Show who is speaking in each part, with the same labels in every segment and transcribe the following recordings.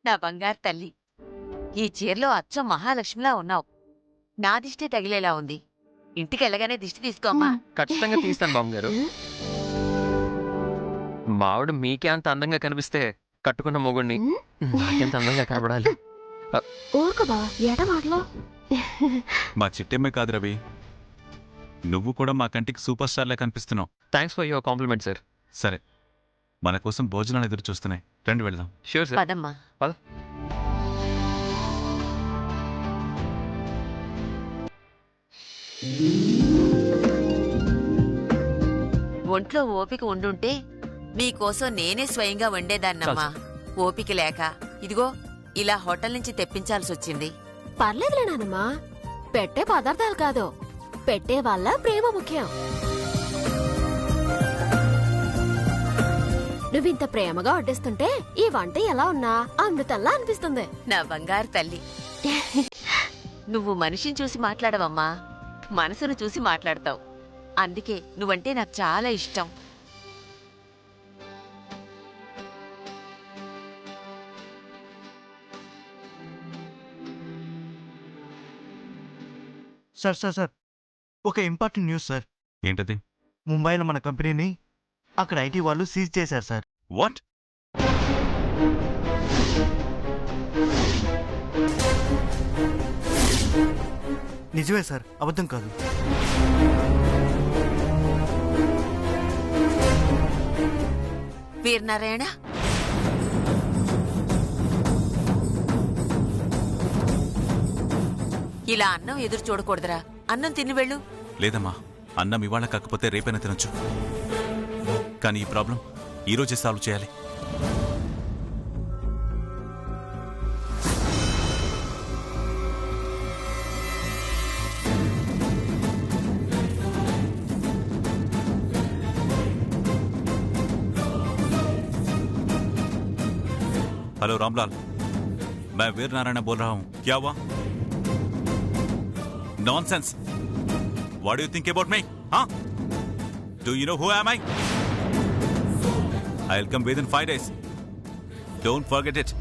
Speaker 1: నా బంగారు తల్లి, ఈ చీరలో అచ్చం మహాలక్ష్మిలా ఉన్నావు. నా దిష్టి తగిలేలా ఉంది. ఇంటికెళ్ళగానే దిష్టి తీసుకోమ్మా.
Speaker 2: ఖచ్చితంగా తీస్తాను బామ్మగారు. మా ఆవిడ మీకే అంత అందంగా కనిపిస్తే కట్టుకున్న మొగుడిని నాకెంత అందంగా కనబడాలి.
Speaker 3: ఊరుకోబా ఏట మాటలో.
Speaker 4: మా చిట్టెమ్మే కాదు రవి, నువ్వు కూడా మా కంటికి సూపర్ స్టార్లా కనిపిస్తున్నావు.
Speaker 2: Thanks for your compliment sir.
Speaker 4: సరే, మన కోసం భోజనాలు ఎదురు చూస్తున్నాయి, రండి వెళ్దాం.
Speaker 2: Sure sir.
Speaker 1: పదమ్మా.
Speaker 2: పద.
Speaker 1: ఒంట్లో ఓపిక ఉండుంటే మీకోసం నేనే స్వయంగా వండేదాన్నమ్మా. ఓపిక లేక ఇదిగో ఇలా హోటల్ నుంచి తెప్పించాల్సొచ్చింది.
Speaker 3: పర్లేదులే నానమ్మా, పెట్టే పదార్థాలు కాదు, పెట్టే వాళ్ళ ప్రేమ ముఖ్యం. నువ్వింత ప్రేమగా వడ్డిస్తుంటే ఈ వంట ఎలా ఉన్నా అమృతంలా అనిపిస్తుంది.
Speaker 1: నా బంగారు తల్లి, నువ్వు మనిషిని చూసి మాట్లాడవమ్మా, మనసును చూసి మాట్లాడతావు. అందుకే నువ్వంటే నాకు చాలా ఇష్టం.
Speaker 5: సార్ ఒక ఇంపార్టెంట్ న్యూస్ సార్.
Speaker 4: ఏంటది?
Speaker 5: ముంబైలో మన కంపెనీని అక్కడ ఐటీ వాళ్ళు సీజ్ చేశారు సార్.
Speaker 4: వాట్?
Speaker 5: నిజమే సార్, అబద్ధం కాదు.
Speaker 1: వీరనారాయణ, ఇలా అన్నం ఎదురు చూడకూడదురా. అన్నం తిని వెళ్ళు.
Speaker 4: లేదమ్మా, అన్నం ఇవాళ కాకపోతే రేపైనా తినొచ్చు, కానీ ఈ ప్రాబ్లం ఈరోజే సాల్వ్ చేయాలి. हेलो रामलाल, मैं वीर नारायण बोल रहा हूँ. क्या हुआ? Nonsense. What do you think about me? Huh? Do you know who am I? I'll come within 5 days. Don't forget it.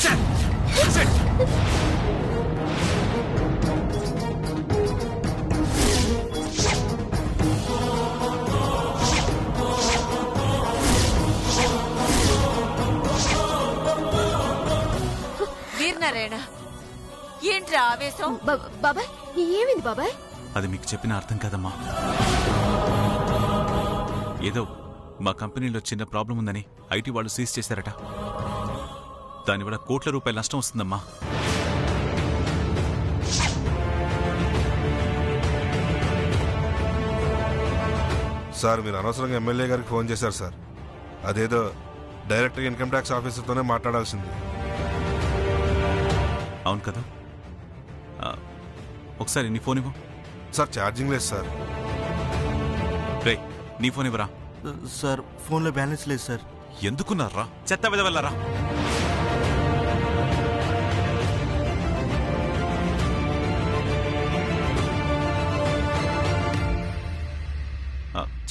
Speaker 4: Sit.
Speaker 1: Veeranarayana, ఏంట్రా ఆవేశం?
Speaker 3: బాబాయ్ ఏమైంది బాబాయ్?
Speaker 4: అది మీకు చెప్పిన అర్థం కాదమ్మా. ఏదో మా కంపెనీలో చిన్న ప్రాబ్లం ఉందని ఐటీ వాళ్ళు సీజ్ చేశారట. దానివల్ల కోట్ల రూపాయల నష్టం వస్తుందమ్మా.
Speaker 6: సార్, మీరు అనవసరంగా ఎమ్మెల్యే గారికి ఫోన్ చేశారు సార్. అదేదో డైరెక్ట్గా ఇన్కమ్ ట్యాక్స్ ఆఫీసర్తోనే మాట్లాడాల్సింది.
Speaker 4: అవును కదా? ఒకసారి నీ ఫోన్ ఇవ్వు.
Speaker 6: సార్, ఛార్జింగ్ లేదు సార్.
Speaker 4: రే, నీ ఫోన్ ఇవ్వరా.
Speaker 5: సార్, ఫోన్లో బ్యాలెన్స్ లేదు సార్.
Speaker 4: ఎందుకున్నారా చెత్త విధవెళ్ళరా?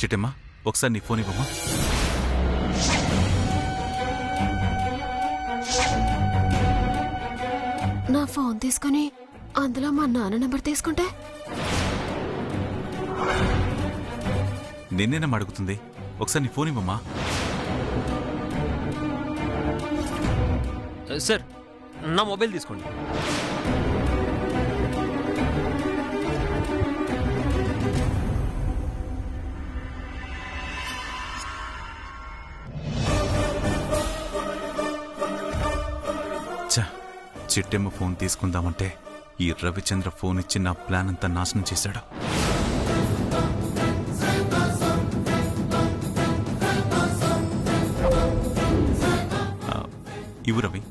Speaker 4: చిట్టమ్మా, ఒకసారి నీ ఫోన్ ఇవ్వమ్మా.
Speaker 3: నా ఫోన్ తీసుకుని అందులో మా నాన్న నెంబర్ తీసుకుంటే
Speaker 4: నిన్నేనమ్మా అడుగుతుంది. ఒకసారి నీ ఫోన్ ఇవ్వమ్మా.
Speaker 2: సార్, నా మొబైల్ తీసుకోండి.
Speaker 4: చిట్టెమ్మ ఫోన్ తీసుకుందామంటే ఈ రవిచంద్ర ఫోన్ ఇచ్చి నా ప్లాన్ అంతా నాశనం చేశాడు. ఇవ్వు రవి.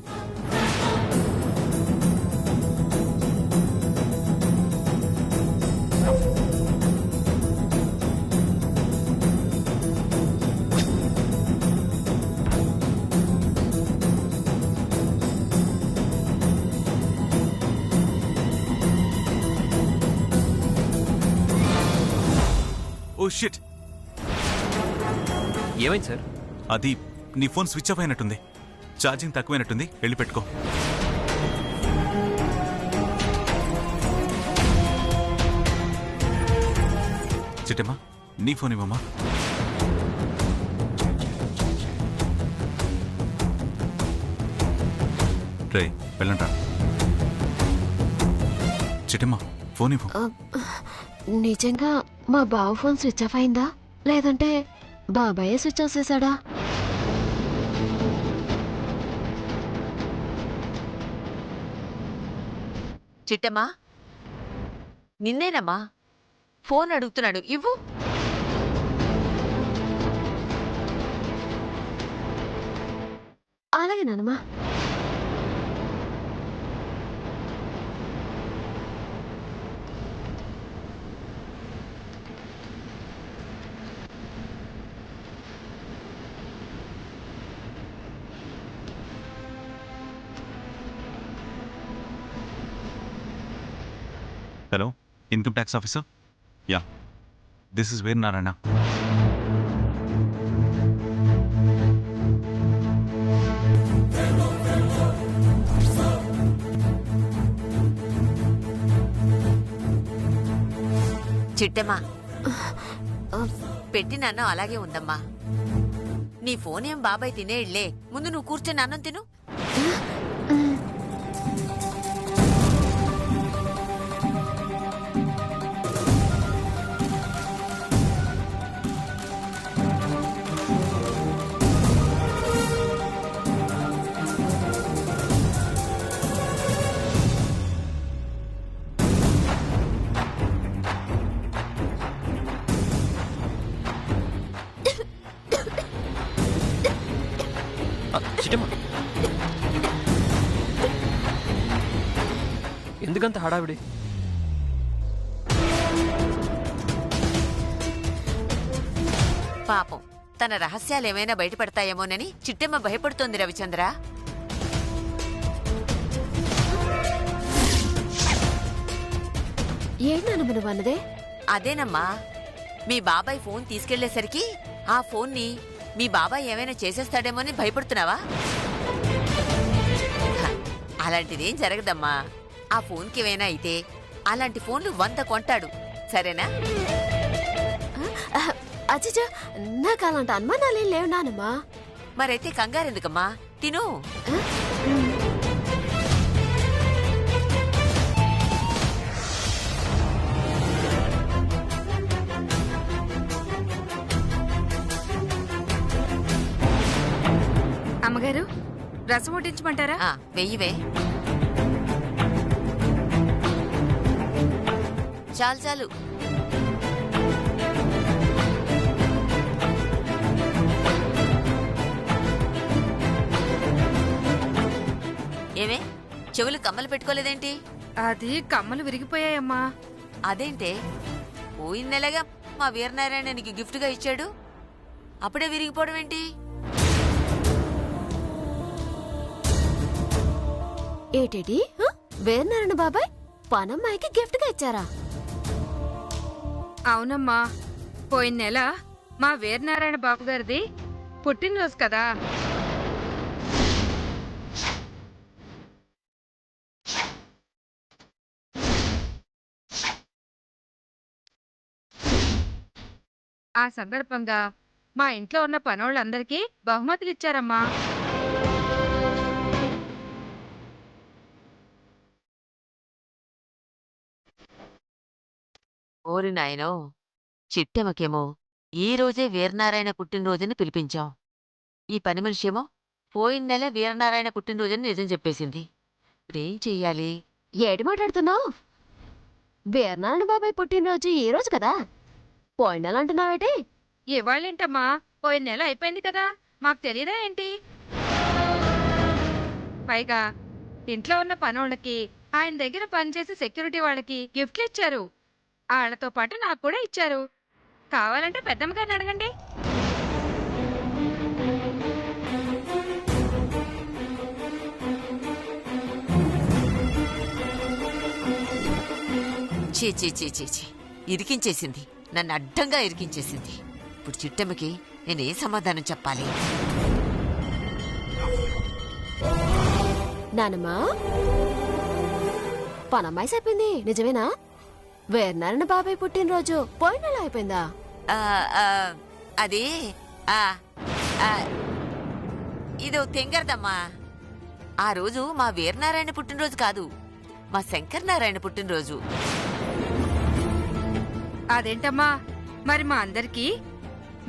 Speaker 4: Oh shit.
Speaker 2: ఏమైంది సార్?
Speaker 4: అది నీ ఫోన్ స్విచ్ ఆఫ్ అయినట్టుంది. ఛార్జింగ్ తక్కువైనట్టుంది, వెళ్ళి పెట్టుకో. చిట్టమ్మా, నీ ఫోన్ ఇవ్వమ్మా. రే, వెళ్ళంటా. చిట్టమ్మా, ఫోన్ ఇవ్వు.
Speaker 3: నిజంగా మా బావ ఫోన్ స్విచ్ ఆఫ్ అయిందా లేదంటే బాబాయే స్విచ్ ఆఫ్ చేశాడా?
Speaker 1: చిట్టమ్మా, నిన్నేనమ్మా. ఫోన్ అడుగుతున్నాడు, ఇవ్వు.
Speaker 3: అలాగే నానమ్మా.
Speaker 4: Hello, income tax officer. Ya, this is Veer Narayana.
Speaker 1: Chittamma, పెట్టిన అన్నం అలాగే ఉందమ్మా. నీ ఫోన్ ఏం బాబాయ్ తినేళ్లే, ముందు నువ్వు కూర్చొని అన్నం తిను.
Speaker 2: చిట్టమ్మా, ఎందుకంత హడావిడి?
Speaker 1: పాపం, తన రహస్యాలు ఏమైనా బయటపడతాయేమోనని చిట్టమ్మ భయపడుతోంది రవిచంద్ర.
Speaker 3: ఏంటనమ్మ నువ్వు అన్నదే?
Speaker 1: అదేనమ్మా, మీ బాబాయ్ ఫోన్ తీసుకెళ్లేసరికి ఆ ఫోన్ని మీ బాబాయ్ ఏమైనా చేసేస్తాడేమోని భయపడుతున్నావా? అలాంటిదేం జరగదమ్మా. ఆ ఫోన్కి ఏమైనా అయితే అలాంటి ఫోన్లు 100 కొంటాడు, సరేనా?
Speaker 3: అచ్చా, నాకు అలాంటి అనుమానాలేం లేవు నానమ్మా.
Speaker 1: మరైతే కంగారెందుకమ్మా, తిను.
Speaker 7: అమ్మగారు, రసం వడ్డించమంటారా?
Speaker 1: వెయ్యివే. చాలు చాలు. ఏమే, చెవులు కమ్మలు పెట్టుకోలేదేంటి?
Speaker 7: అది కమ్మలు విరిగిపోయాయమ్మా.
Speaker 1: అదేంటే, పోయిన నెలగా మా వీరనారాయణ నీకు గిఫ్ట్ గా ఇచ్చాడు, అప్పుడే విరిగిపోవడం ఏంటి?
Speaker 3: ఏటేటి, వీరనారాయణ బాబాయ్ పనమ్మాయికి గిఫ్ట్ గా ఇచ్చారా?
Speaker 7: అవునమ్మా, పోయిన నెల మా వీరనారాయణ బాబు గారిది పుట్టినరోజు కదా. ఆ సందర్భంగా మా ఇంట్లో ఉన్న పనోళ్ళందరికీ బహుమతులు ఇచ్చారమ్మా.
Speaker 1: ఓరి నాయనో, చిట్టెమకేమో ఈ రోజే వీరనారాయణ పుట్టినరోజుని పిలిపించాం. ఈ పని మనిషేమో పోయిన నెల వీరనారాయణ పుట్టినరోజుని నిజం చెప్పేసింది. ఇప్పుడేం చెయ్యాలి?
Speaker 3: ఏడు మాట్లాడుతున్నావు? వీరనారాయణ బాబాయ్ పుట్టినరోజు ఈ రోజు కదా, పోయిన నెల అంటున్నావేటి?
Speaker 7: ఇవాళేంటమ్మా, పోయిన నెల అయిపోయింది కదా, మాకు తెలియదా ఏంటి? పైగా ఇంట్లో ఉన్న పనోళ్ళకి, ఆయన దగ్గర పనిచేసే సెక్యూరిటీ వాళ్ళకి గిఫ్ట్లు ఇచ్చారు. వాళ్ళతో పాటు నాకు కూడా ఇచ్చారు. కావాలంటే పెద్దమ్మ గారిని అడగండి.
Speaker 1: చీ చీ చీ చీ చీ, ఇరికించేసింది, నన్ను అడ్డంగా ఇరికించేసింది. ఇప్పుడు చిట్టమ్మకి నేనేం సమాధానం చెప్పాలి?
Speaker 3: నానమ్మా పనమ్మాయి చెప్పింది నిజమేనా? వేర్నారాయణ బాబాయ్ పుట్టినరోజు పోయిన నెల అయిపోయిందా?
Speaker 1: ఆ, ఆ, అది ఆ, ఆ, ఇదో తెంగరదమ్మా. ఆ రోజు మా వీరనారాయణ పుట్టినరోజు కాదు, మా శంకర్ నారాయణ పుట్టినరోజు.
Speaker 7: అదేంటమ్మా, మరి మా అందరికీ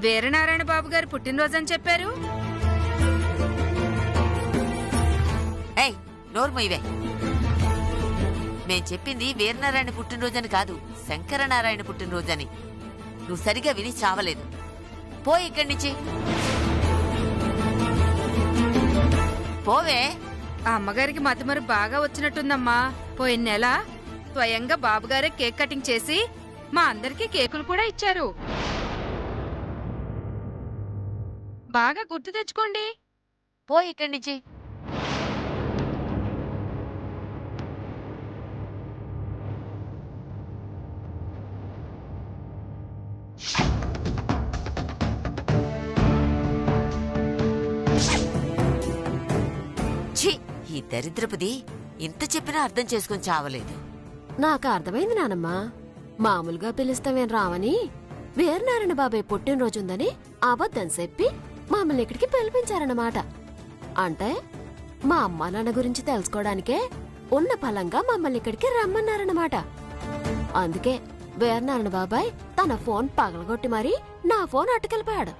Speaker 7: వీరనారాయణ బాబు గారు పుట్టినరోజని చెప్పారు.
Speaker 1: ఏయ్ నోర్మయ్యవే, మేం చెప్పింది వీరనారాయణ పుట్టినరోజని కాదు, శంకరనారాయణ పుట్టినరోజని. నువ్వు సరిగా విని చావలేదు. పో ఇక్కడి నుంచి, పోవే.
Speaker 7: ఆ అమ్మగారికి మతిమరు బాగా వచ్చినట్టుందమ్మా. పోయిన నెల స్వయంగా బాబుగారే కేక్ కటింగ్ చేసి మా అందరికీ కేకులు కూడా ఇచ్చారు. బాగా గుర్తు తెచ్చుకోండి.
Speaker 1: పో ఇక్కడి నుంచి. ఛీ, ఈ దరిద్రపుది ఇంత చెప్పినా అర్థం చేసుకుని చావలేదు.
Speaker 3: నాకు అర్థమైంది నానమ్మా. మామూలుగా పిలుస్తామేం రావని వీరనారాయణ బాబాయ్ పుట్టినరోజుందని అబద్ధం చెప్పి మమ్మల్ని ఇక్కడికి పిలిపించారన్నమాట. అంటే మా అమ్మా నాన్న గురించి తెలుసుకోవడానికే ఉన్న ఫలంగా మమ్మల్ని ఇక్కడికి రమ్మన్నారన్నమాట. అందుకే వీరనారాయణ బాబాయ్ తన ఫోన్ పగలగొట్టి మరీ నా ఫోన్ అట్టుకెళ్ళిపోయాడు.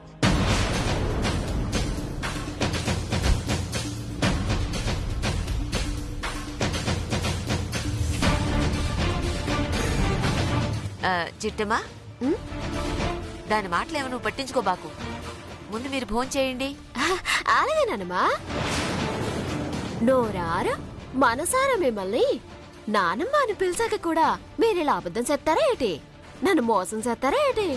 Speaker 1: చిట్టమ్మా,
Speaker 3: ఉమ్?
Speaker 1: దాని మాటలేమో నువ్వు పట్టించుకోబాకు. ముందు మీరు భోంచేయండి చేయండి.
Speaker 3: అలాగేనమ్మా. నోరారా మనసారా మిమ్మల్ని నానమ్మ అని పిలిచాక కూడా మీరిలా అబద్ధం చెప్తారా ఏటి? నన్ను మోసం చేస్తారా ఏటి?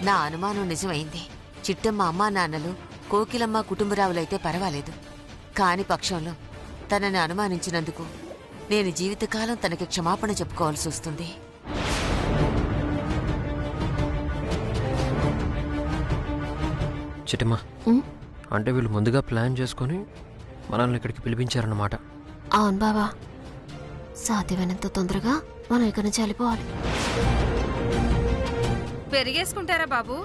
Speaker 1: నా అనుమానం నిజమైంది. చిట్టమ్మ అమ్మా నాన్నలు కోకిలమ్మ కుటుంబరావులైతే పర్వాలేదు, కాని పక్షంలో తనని అనుమానించినందుకు నేను జీవితకాలం తనకి క్షమాపణ చెప్పుకోవాల్సి వస్తుంది.
Speaker 2: చిట్టమ్మా,
Speaker 3: ఉమ్?
Speaker 2: అంటే వీళ్ళు ముందుగా ప్లాన్ చేసుకొని మనల్ని ఇక్కడికి పిలిపించారన్నమాట.
Speaker 3: అవును బాబా, సాధ్యమైనంత తొందరగా మనం ఇక్కడి నుంచి వెళ్ళిపోవాలి.
Speaker 7: పెరిగేసుకుంటారా బాబు?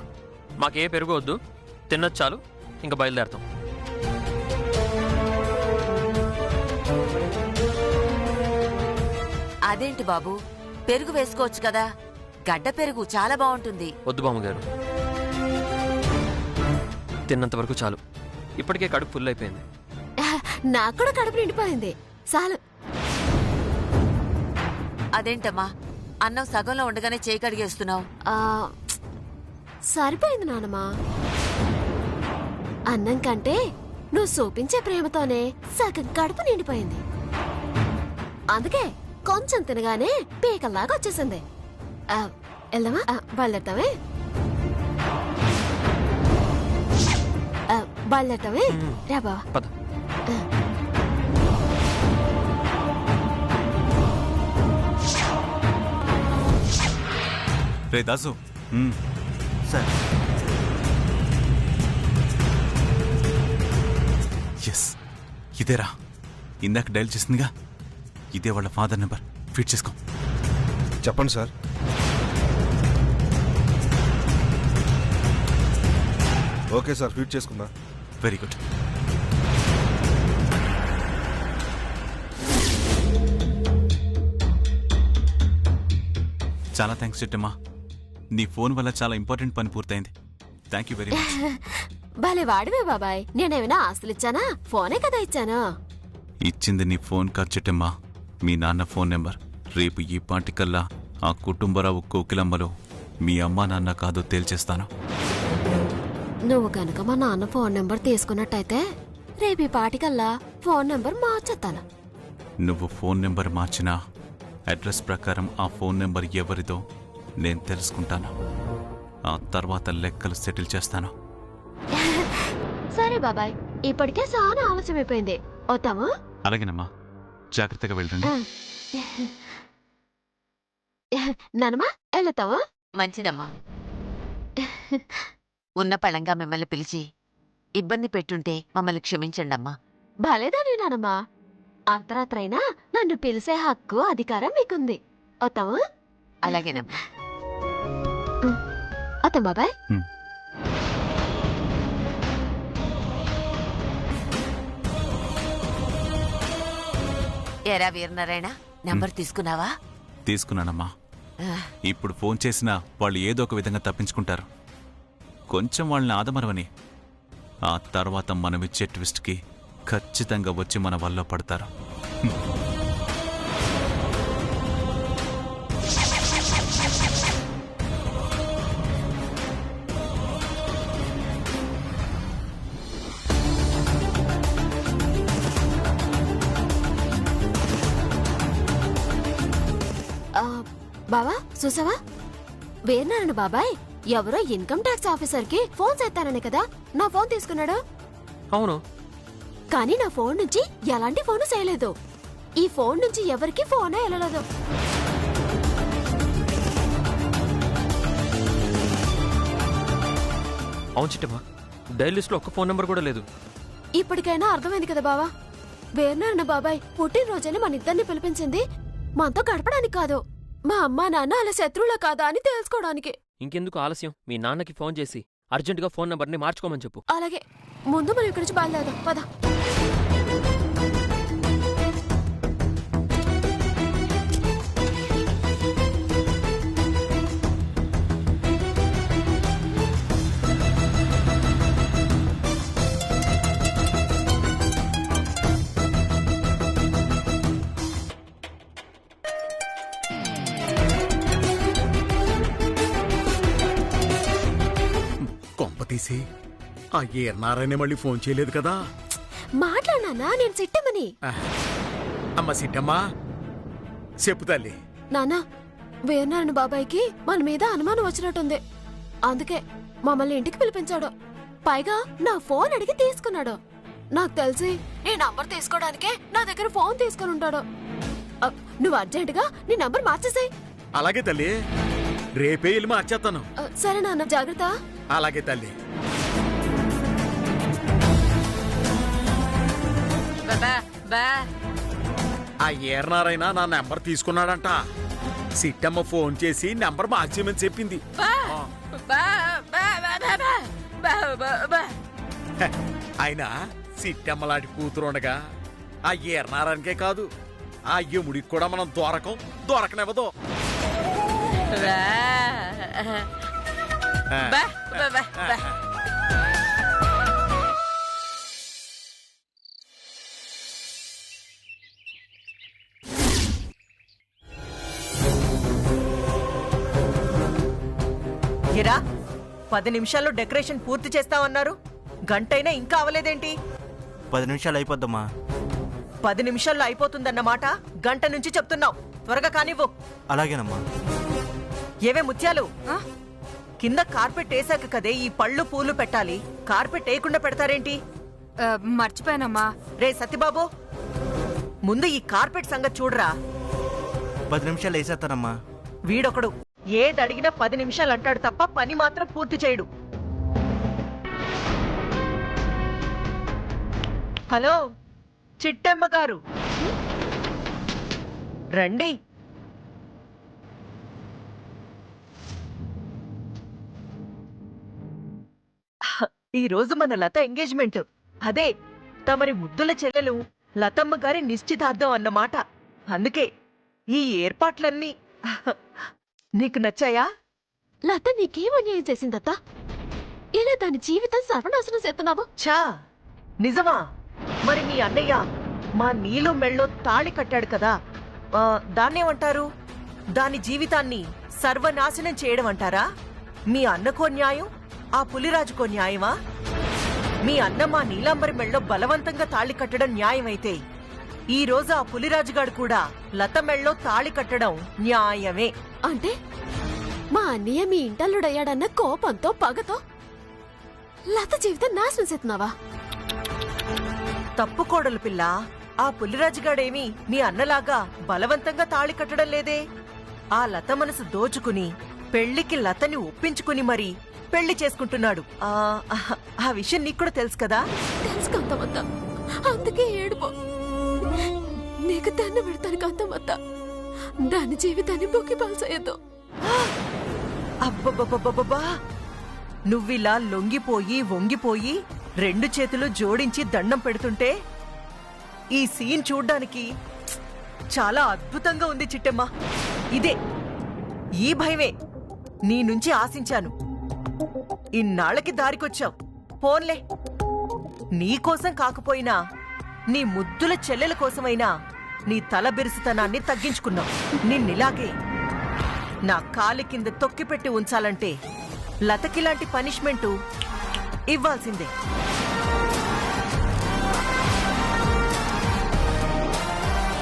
Speaker 2: మాకే పెరుగవద్దు, తిన్నది చాలు, ఇంకా బయలుదేరతాం.
Speaker 1: అదేంటి బాబు, పెరుగు వేసుకోవచ్చు కదా, గడ్డ పెరుగు చాలా బాగుంటుంది.
Speaker 2: వద్దు బామ్మగారు, తిన్నంత వరకు చాలు. ఇప్పటికే కడుపు ఫుల్ అయిపోయింది.
Speaker 3: నాకు కూడా కడుపు నిండిపోయింది, చాలు.
Speaker 1: అదేంటమ్మా, అన్నం సగంలో ఉండగానే చేయి కడిగేస్తున్నావు?
Speaker 3: ఆ, సరిపోయింది నానమ్మా. అన్నం కంటే నువ్వు చూపించే ప్రేమతోనే సగం కడుపు నిండిపోయింది. అందుకే కొంచెం తినగానే పీకల్లాగా వచ్చేసింది. వెళ్దామా? బయలుదేరతామే? బయలుదేరతామే? రా బావా.
Speaker 2: పద.
Speaker 4: రే దాసు,
Speaker 5: సార్
Speaker 4: ఎస్ ఇదేరా, ఇందాక డైల్ చేసిందిగా, ఇదే వాళ్ళ ఫాదర్ నెంబర్. ఫీడ్ చేసుకో.
Speaker 6: చెప్పండి సార్. ఓకే సార్, ఫీడ్ చేసుకుందా.
Speaker 4: Very good. చాలా థ్యాంక్స్ చిట్టమ్మా, నీ ఫోన్ వల్ల చాలా ఇంపార్టెంట్ పని పూర్తయింది. Thank you very much.
Speaker 3: భలే వాడివే బాబాయ్. నేనేమైనా ఆస్తులు ఇచ్చానా? ఫోనే కదా ఇచ్చాను.
Speaker 4: ఇచ్చింది నీ ఫోన్ కాదు చిట్టమ్మా, మీ నాన్న ఫోన్ నెంబర్. రేపు ఈ పాటికల్లా ఆ కుటుంబరావు కోకిలమ్మలో మీ అమ్మా నాన్న కాదో తేల్చేస్తాను.
Speaker 3: నువ్వు గనక మా నాన్న ఫోన్ నెంబర్ తీసుకున్నట్టయితే రేపు ఈ పాటికల్లా ఫోన్ నెంబర్ మార్చేస్తాను.
Speaker 4: నువ్వు ఫోన్ నెంబర్ మార్చినా అడ్రస్ ప్రకారం ఆ ఫోన్ నెంబర్ ఎవరిదో నేను తెలుసుకుంటాను. ఆ తర్వాత లెక్కలు సెటిల్ చేస్తాను.
Speaker 3: సరే బాబాయ్, ఇప్పటికే చాలా ఆలస్యం అయిపోయింది. వద్దాము?
Speaker 4: అలాగేనమ్మా, జాగ్రత్తగా వెళ్ళండి.
Speaker 3: నానమ్మా వెళ్తావా?
Speaker 1: మంచిదమ్మా. ఉన్న పళంగా మిమ్మల్ని పిలిచి ఇబ్బంది పెట్టుంటే మమ్మల్ని క్షమించండమ్మా.
Speaker 3: భలేదాని నానమ్మా. అర్ధరాత్రైనా నన్ను పిలిచే హక్కు అధికారం మీకుంది. వస్తాము.
Speaker 1: అలాగేనమ్మా.
Speaker 3: వస్తాం బాబాయ్.
Speaker 1: ఎరా వీరనారాయణ, నంబర్ తీసుకున్నావా?
Speaker 4: తీసుకున్నానమ్మా. ఇప్పుడు ఫోన్ చేసినా వాళ్ళు ఏదో ఒక విధంగా తప్పించుకుంటారు. కొంచెం వాళ్ళని ఆదమరవని, ఆ తర్వాత మనమిచ్చే ట్విస్ట్కి ఖచ్చితంగా వచ్చి మన వల్ల పడతారు.
Speaker 3: బావా చూసావా, వీరనారాయణ బాబాయ్ ఎవరో ఇన్కమ్ ట్యాక్స్ ఆఫీసర్ కి ఫోన్ చేస్తానని కదా నా ఫోన్ తీసుకున్నాడు.
Speaker 2: అవును.
Speaker 3: కానీ నా ఫోన్ నుంచి ఎలాంటి ఫోన్ చేయలేదు. ఈ ఫోన్ నుంచి ఎవరికి ఫోన్ వెళ్ళలేదు.
Speaker 2: అవును చిట్టమ్మా, డైల్ లిస్ట్ లో ఒక్క ఫోన్ నెంబర్ కూడా లేదు.
Speaker 3: ఇప్పటికైనా అర్థమైంది కదా బావా, వీరనారాయణ బాబాయ్ పుట్టినరోజని మన ఇద్దరిని పిలిపించింది మనతో గడపడానికి కాదు, మా అమ్మా నాన్న అలా శత్రువులా కాదా అని తెలుసుకోవడానికి.
Speaker 2: ఇంకెందుకు ఆలస్యం, మీ నాన్నకి ఫోన్ చేసి అర్జెంటుగా ఫోన్ నెంబర్ని మార్చుకోమని చెప్పు.
Speaker 3: అలాగే, ముందు మనం ఇక్కడి నుంచి బయలుదేరదాం పద.
Speaker 8: తీసి ఆ ఏర్నారాయణ మళ్ళీ ఫోన్ చేయలేదు కదా?
Speaker 3: మాట్లాడినా నేను సిట్టమ్మని.
Speaker 8: అమ్మ సిట్టమ్మా, చెప్పు తల్లి.
Speaker 3: నానా, వీరనారాయణ బాబాయ్కి మన మీద అనుమానం వచ్చినట్టుంది. అందుకే మమ్మల్ని ఇంటికి పిలిపించాడు. పైగా నా ఫోన్ అడిగి తీసుకున్నాడు. నాకు తెలిసి నీ నంబర్ తీసుకోవడానికే నా దగ్గర ఫోన్ తీసుకుని ఉంటాడు. నువ్వు అర్జెంటుగా నీ నంబర్ మార్చేసాయి.
Speaker 8: అలాగే తల్లి, రేపే వెళ్ళి మార్చేస్తాను.
Speaker 3: సరే నాన్న, జాగ్రత్త.
Speaker 8: అలాగే తల్లి. ఆ ఏర్నారాయణ నా నెంబర్ తీసుకున్నాడంట. సిట్టమ్మ ఫోన్ చేసి నెంబర్ మార్చేయమని చెప్పింది. అయినా సిట్టమ్మలాంటి కూతురు ఉండగా ఆ ఏర్నారాయణకే కాదు, ఆ యముడికి కూడా మనం దొరకనివ్వదు.
Speaker 9: ఎరా, 10 నిమిషాల్లో డెకరేషన్ పూర్తి చేస్తామన్నారు, గంటైనా ఇంకా అవలేదేంటి?
Speaker 5: 10 నిమిషాలు అయిపోద్దమ్మా.
Speaker 9: 10 నిమిషాల్లో అయిపోతుందన్నమాట, గంట నుంచి చెప్తున్నావు. త్వరగా కానివ్వు.
Speaker 5: అలాగేనమ్మా.
Speaker 9: ఏవే ముత్యాలు, కింద కార్పెట్ వేసాక కదే ఈ పళ్ళు పూలు పెట్టాలి. కార్పెట్ వేయకుండా పెడతారేంటి?
Speaker 7: మర్చిపోయానమ్మా.
Speaker 9: రే సత్యబాబు, ముందు ఈ కార్పెట్ సంగతి చూడరా.
Speaker 5: 10 నిమిషాలు వేసేస్తానమ్మా.
Speaker 9: వీడొకడు ఏదడిగినా 10 నిమిషాలు అంటాడు తప్ప పని మాత్రం పూర్తి చేయడు. హలో చిట్టమ్మ గారు, రండి. ఈ రోజు మన లత ఎంగేజ్మెంట్. అదే తమరి ముద్దుల చెల్లెలు లతమ్మ గారి నిశ్చితార్థం అన్నమాట. అందుకే ఈ ఏర్పాట్లన్నీ నీకు నచ్చాయా?
Speaker 3: లత నీకేం అన్యాయం చేసిందత్త? ఇలా దాని జీవితం సర్వనాశనం చేస్తున్నావు.
Speaker 9: చా, నిజమా? మరి మీ అన్నయ్య మా నీలో మెళ్ళో తాళి కట్టాడు కదా, దాన్నేమంటారు? దాని జీవితాన్ని సర్వనాశనం చేయడం అంటారా? మీ అన్నకో న్యాయం, ఆ పులిరాజుకో న్యాయమా? మీ అన్న మా నీలాంబరి మెళ్ళో బలవంతంగా తాళి కట్టడం న్యాయమైతే, ఈ రోజు ఆ పులిరాజుగాడు కూడా లత మెళ్ళో తాళి కట్టడం న్యాయమే.
Speaker 3: అంటే మా అన్నయ్య మీ ఇంటల్లుడయ్యాడన్న కోపంతో పగతో లత జీవితం నాశనం చేస్తున్నావా?
Speaker 9: తప్పుకోడలు పిల్ల, ఆ పులిరాజుగాడేమి మీ అన్నలాగా బలవంతంగా తాళి కట్టడం లేదే. ఆ లత మనసు దోచుకుని పెళ్లికి లతని ఒప్పించుకుని మరి పెళ్లి చేసుకుంటున్నాడు. ఆ విషయం నీకు కూడా తెలుసు కదా?
Speaker 3: తెలుసు కాంతమత్త, అందుకే ఏడుపో. నీకు దండ పెడతాను కాంతమత్త, దాని జీవితాన్ని బొక్కి పాల్సేయద్దు.
Speaker 9: అబ్బబ్బబ్బబ్బబ్బా, నువ్విలా లొంగిపోయి వంగిపోయి 2 చేతులు జోడించి దండం పెడుతుంటే ఈ సీన్ చూడ్డానికి చాలా అద్భుతంగా ఉంది చిట్టమ్మ. ఇదే, ఈ భయమే నీ నుంచి ఆశించాను. ఇన్నాళ్ళకి దారికొచ్చావు. పోన్లే, నీకోసం కాకపోయినా నీ ముద్దుల చెల్లెల కోసమైనా నీ తల బిరుసుతనాన్ని తగ్గించుకున్నావు. నిన్నిలాగే నా కాలి కింద తొక్కిపెట్టి ఉంచాలంటే లతకిలాంటి పనిష్మెంటు ఇవ్వాల్సిందే.